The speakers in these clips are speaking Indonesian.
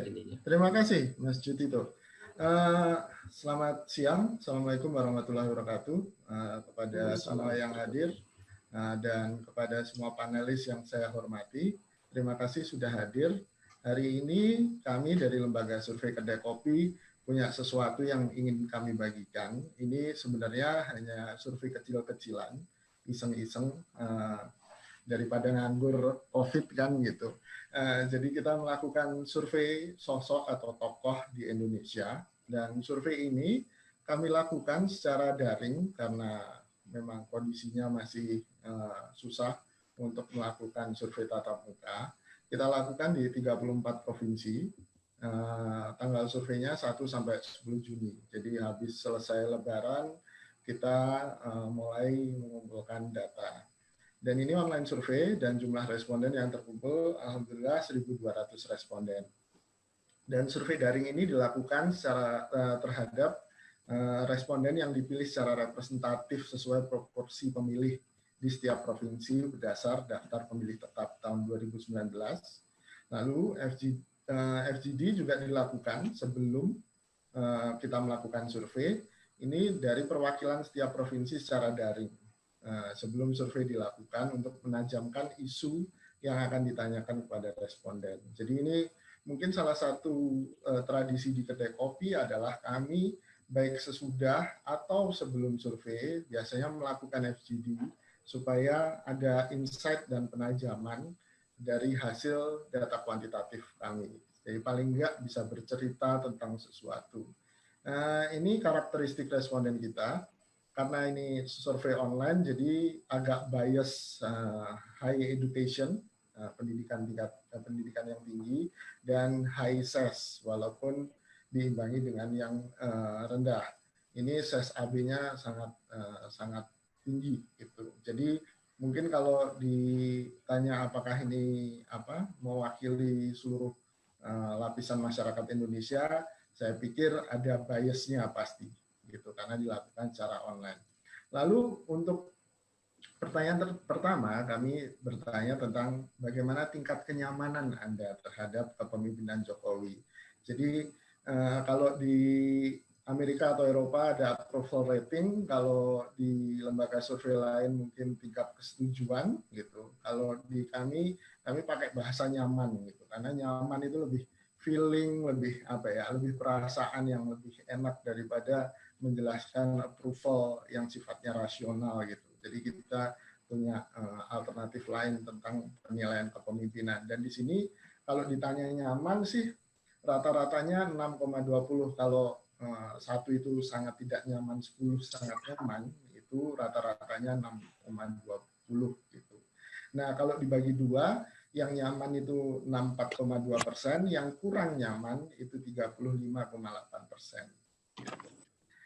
ininya. Terima kasih Mas Jutito. Selamat siang, Assalamualaikum warahmatullahi wabarakatuh kepada semua yang hadir dan kepada semua panelis yang saya hormati. Terima kasih sudah hadir. Hari ini kami dari Lembaga Survei Kedai Kopi punya sesuatu yang ingin kami bagikan. Ini sebenarnya hanya survei kecil-kecilan, iseng-iseng, daripada nganggur COVID kan gitu. Jadi kita melakukan survei sosok atau tokoh di Indonesia, dan survei ini kami lakukan secara daring karena memang kondisinya masih susah untuk melakukan survei tatap muka. Kita lakukan di 34 provinsi. Tanggal surveinya 1 sampai 10 Juni. Jadi habis selesai Lebaran kita mulai mengumpulkan data. Dan ini online survei dan jumlah responden yang terkumpul alhamdulillah 1.200 responden. Dan survei daring ini dilakukan secara terhadap responden yang dipilih secara representatif sesuai proporsi pemilih di setiap provinsi berdasar daftar pemilih tetap tahun 2019. Lalu FGD juga dilakukan sebelum kita melakukan survei. Ini dari perwakilan setiap provinsi secara daring sebelum survei dilakukan untuk menajamkan isu yang akan ditanyakan kepada responden. Jadi ini mungkin salah satu tradisi di Kedai Kopi adalah kami baik sesudah atau sebelum survei biasanya melakukan FGD supaya ada insight dan penajaman dari hasil data kuantitatif kami. Jadi paling enggak bisa bercerita tentang sesuatu. Ini karakteristik responden kita. Karena ini survei online, jadi agak bias high education, pendidikan yang tinggi, dan high SES, walaupun diimbangi dengan yang rendah. Ini SES AB-nya sangat tinggi, gitu. Jadi mungkin kalau ditanya apakah ini mewakili seluruh lapisan masyarakat Indonesia, saya pikir ada biasnya pasti. Gitu, karena dilakukan secara online. Lalu untuk pertanyaan pertama, kami bertanya tentang bagaimana tingkat kenyamanan Anda terhadap kepemimpinan Jokowi. Jadi kalau di Amerika atau Eropa ada approval rating, kalau di lembaga survei lain mungkin tingkat kesetujuan gitu. Kalau di kami pakai bahasa nyaman gitu, karena nyaman itu lebih feeling, lebih lebih perasaan yang lebih enak daripada menjelaskan approval yang sifatnya rasional gitu. Jadi kita punya alternatif lain tentang penilaian kepemimpinan. Dan di sini kalau ditanya nyaman sih rata-ratanya 6,20. Kalau 1 itu sangat tidak nyaman, 10 sangat nyaman, itu rata-ratanya 6,20 gitu. Nah kalau dibagi 2, yang nyaman itu 64,2%, yang kurang nyaman itu 35,8%. Gitu.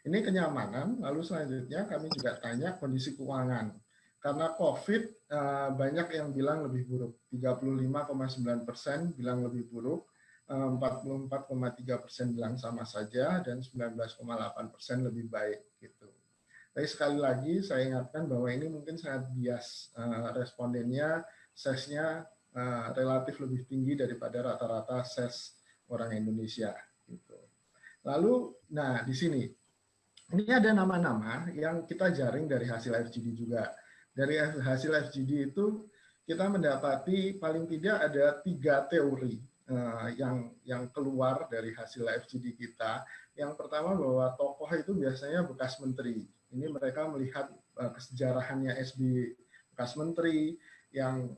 Ini kenyamanan, lalu selanjutnya kami juga tanya kondisi keuangan. Karena COVID banyak yang bilang lebih buruk, 35,9% bilang lebih buruk, 44,3% bilang sama saja, dan 19,8% lebih baik. Gitu. Tapi sekali lagi saya ingatkan bahwa ini mungkin sangat bias, respondennya SES-nya relatif lebih tinggi daripada rata-rata SES orang Indonesia. Gitu. Lalu, nah di sini, ini ada nama-nama yang kita jaring dari hasil FGD juga. Dari hasil FGD itu kita mendapati paling tidak ada 3 teori yang keluar dari hasil FGD kita. Yang pertama bahwa tokoh itu biasanya bekas menteri. Ini mereka melihat kesejarahannya SBY bekas menteri yang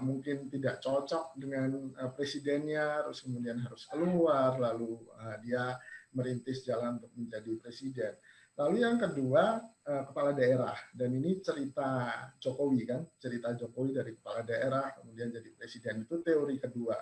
mungkin tidak cocok dengan presidennya, terus kemudian harus keluar, lalu dia merintis jalan untuk menjadi presiden. Lalu yang kedua, kepala daerah. Dan ini cerita Jokowi kan, cerita Jokowi dari kepala daerah, kemudian jadi presiden. Itu teori kedua.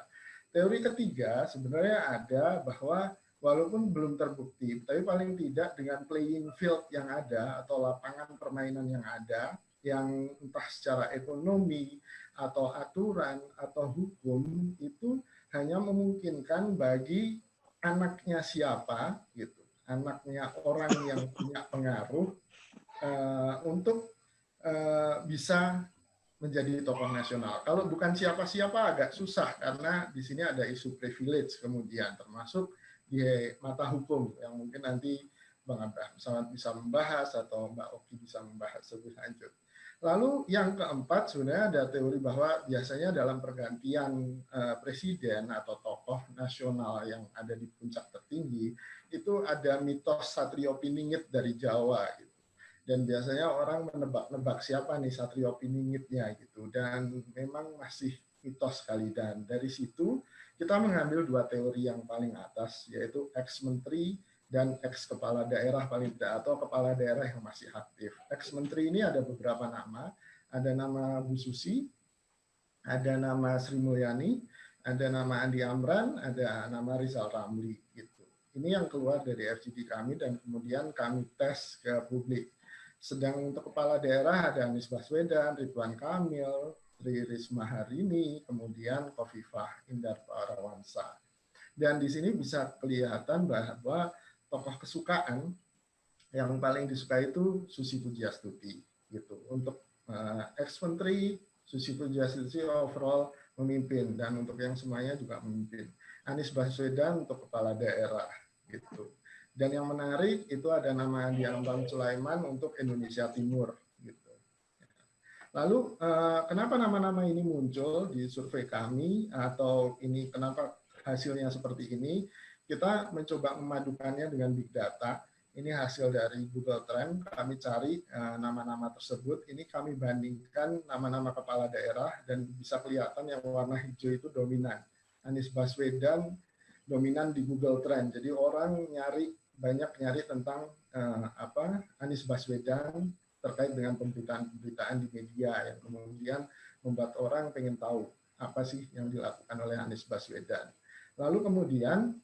Teori ketiga sebenarnya ada bahwa walaupun belum terbukti, tapi paling tidak dengan playing field yang ada atau lapangan permainan yang ada, yang entah secara ekonomi atau aturan atau hukum, itu hanya memungkinkan bagi anaknya siapa gitu, anaknya orang yang punya pengaruh untuk bisa menjadi tokoh nasional. Kalau bukan siapa-siapa agak susah karena di sini ada isu privilege kemudian termasuk di mata hukum yang mungkin nanti Bang Abraham sangat bisa membahas atau Mbak Oki bisa membahas lebih lanjut. Lalu yang keempat sebenarnya ada teori bahwa biasanya dalam pergantian presiden atau tokoh nasional yang ada di puncak tertinggi itu ada mitos Satrio Piningit dari Jawa gitu. Dan biasanya orang menebak-nebak siapa nih Satrio Piningitnya gitu. Dan memang masih mitos sekali. Dan dari situ kita mengambil dua teori yang paling atas, yaitu ex-menteri dan ex-kepala daerah paling tidak, atau kepala daerah yang masih aktif. Ex-menteri ini ada beberapa nama. Ada nama Bu Susi, ada nama Sri Mulyani, ada nama Andi Amran, ada nama Rizal Ramli. Gitu. Ini yang keluar dari FGD kami dan kemudian kami tes ke publik. Sedang untuk kepala daerah ada Anies Baswedan, Ridwan Kamil, Tri Risma Harini, kemudian Khofifah Indar Parawansa. Dan di sini bisa kelihatan bahwa tokoh kesukaan yang paling disukai itu Susi Pujiastuti. Gitu. Untuk ex-menteri, Susi Pujiastuti overall memimpin dan untuk yang semuanya juga memimpin. Anies Baswedan untuk kepala daerah. Gitu. Dan yang menarik itu ada nama Andi Amran Sulaiman untuk Indonesia Timur. Gitu. Lalu kenapa nama-nama ini muncul di survei kami atau ini kenapa hasilnya seperti ini? Kita mencoba memadukannya dengan big data. Ini hasil dari Google Trend. Kami cari nama-nama tersebut. Ini kami bandingkan nama-nama kepala daerah dan bisa kelihatan yang warna hijau itu dominan. Anies Baswedan dominan di Google Trend. Jadi orang banyak nyari tentang Anies Baswedan terkait dengan pemberitaan di media yang kemudian membuat orang pengen tahu apa sih yang dilakukan oleh Anies Baswedan. Lalu kemudian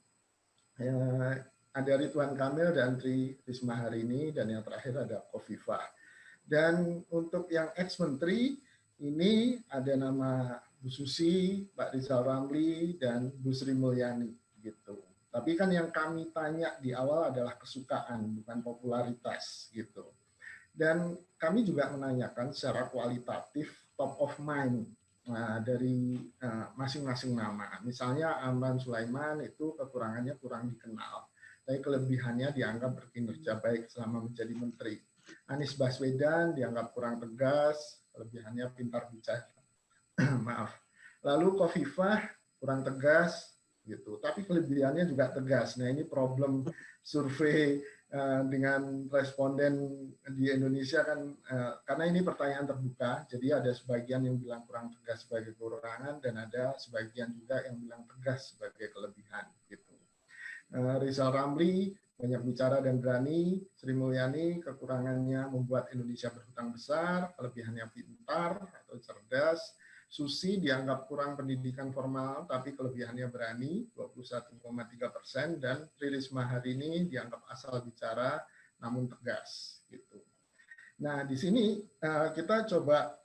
ada Ridwan Kamil dan Tri Risma Harini dan yang terakhir ada Khofifah. Dan untuk yang ex-menteri ini ada nama Bu Susi, Pak Rizal Ramli, dan Bu Sri Mulyani gitu. Tapi kan yang kami tanya di awal adalah kesukaan, bukan popularitas gitu. Dan kami juga menanyakan secara kualitatif top of mind dari masing-masing nama. Misalnya Amran Sulaiman itu kekurangannya kurang dikenal, tapi kelebihannya dianggap berkinerja baik selama menjadi menteri. Anies Baswedan dianggap kurang tegas, kelebihannya pintar bicara. Maaf. Lalu Khofifah kurang tegas, gitu. Tapi kelebihannya juga tegas. Nah ini problem survei dengan responden di Indonesia kan, karena ini pertanyaan terbuka, jadi ada sebagian yang bilang kurang tegas sebagai kekurangan dan ada sebagian juga yang bilang tegas sebagai kelebihan. Gitu. Rizal Ramli banyak bicara dan berani. Sri Mulyani kekurangannya membuat Indonesia berhutang besar, kelebihannya pintar atau cerdas. Susi dianggap kurang pendidikan formal, tapi kelebihannya berani, 21,3%, dan Tri Risma Harini dianggap asal bicara, namun tegas. Gitu. Nah, di sini kita coba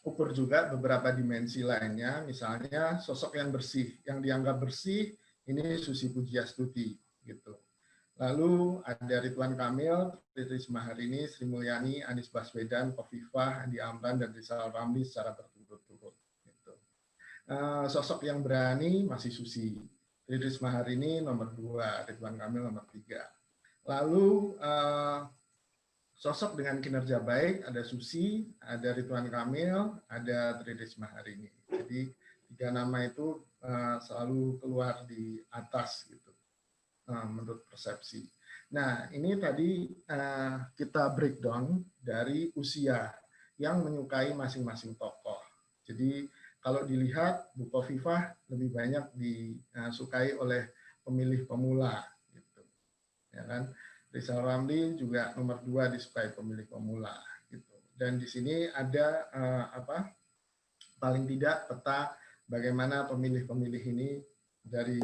ukur juga beberapa dimensi lainnya, misalnya sosok yang bersih, yang dianggap bersih, ini Susi Pujiastuti. Gitu. Lalu ada Ridwan Kamil, Tri Risma Harini, Sri Mulyani, Anies Baswedan, Khofifah, Andi Amran, dan Rizal Ramli secara berturut-turut. Gitu. Sosok yang berani masih Susi. Tri Risma Harini nomor 2, Ridwan Kamil nomor 3. Lalu sosok dengan kinerja baik ada Susi, ada Ridwan Kamil, ada Tri Risma Harini. Jadi 3 nama itu selalu keluar di atas gitu. Menurut persepsi. Nah, ini tadi kita breakdown dari usia yang menyukai masing-masing tokoh. Jadi kalau dilihat Bu Khofifah lebih banyak disukai oleh pemilih pemula, gitu. Ya kan? Rizal Ramli juga nomor 2 disukai pemilih pemula, gitu. Dan di sini ada paling tidak peta bagaimana pemilih-pemilih ini dari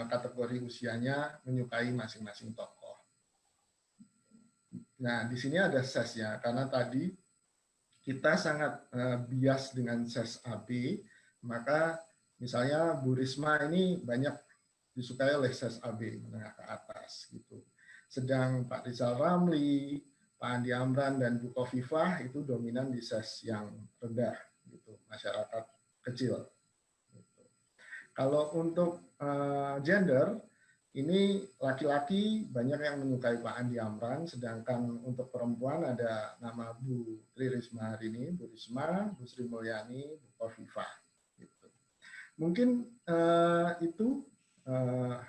kategori usianya menyukai masing-masing tokoh. Nah, di sini ada sesnya, karena tadi kita sangat bias dengan ses AB, maka misalnya Bu Risma ini banyak disukai oleh ses AB menengah ke atas gitu. Sedang Pak Rizal Ramli, Pak Andi Amran dan Bu Khofifah itu dominan di ses yang rendah, gitu, masyarakat kecil. Gitu. Kalau untuk gender, ini laki-laki banyak yang menyukai Pak Andi Amran, sedangkan untuk perempuan ada nama Bu Tri Risma hari ini, Bu Risma, Bu Sri Mulyani, Bu Khofifah. Gitu. Mungkin itu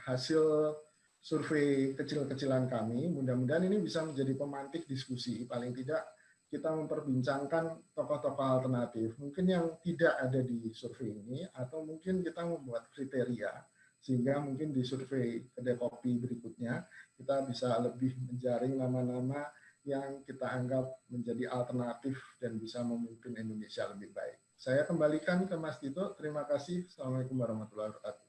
hasil survei kecil-kecilan kami. Mudah-mudahan ini bisa menjadi pemantik diskusi. Paling tidak kita memperbincangkan tokoh-tokoh alternatif. Mungkin yang tidak ada di survei ini, atau mungkin kita membuat kriteria sehingga mungkin di survei kedai kopi berikutnya kita bisa lebih menjaring nama-nama yang kita anggap menjadi alternatif dan bisa memimpin Indonesia lebih baik. Saya kembalikan ke Mas Tito. Terima kasih. Assalamualaikum warahmatullahi wabarakatuh.